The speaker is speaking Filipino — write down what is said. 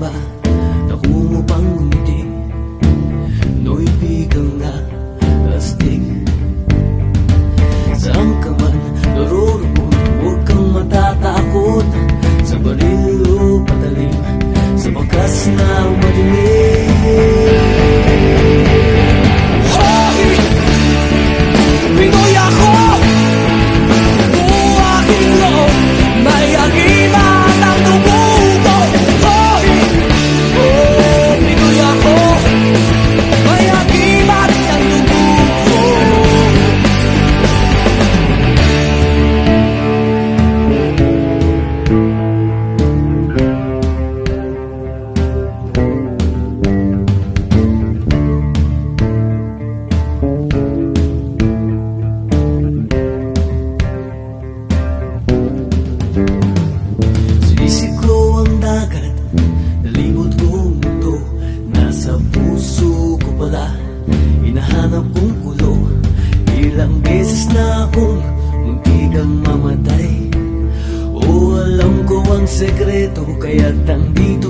ba? Naku mo pang ngumiti, no'y biglang na astig. Saan ka man naroroon, huwag kang matatakot. Sa baril o patalim, sa bakas na madilim. Hoy! Pinoy ako! Buong aking loob, may agiman ang dugo ko. Hoy! Oh, Pinoy ako, may agiman ang dugo ko. Sinisip ko ang dagat, nalibot kong mundo. Nasa puso ko pala, hinahanap kong kulo. Ilang beses na akong muntikang mamatay. O alam ko ang sekreto, kaya't ang di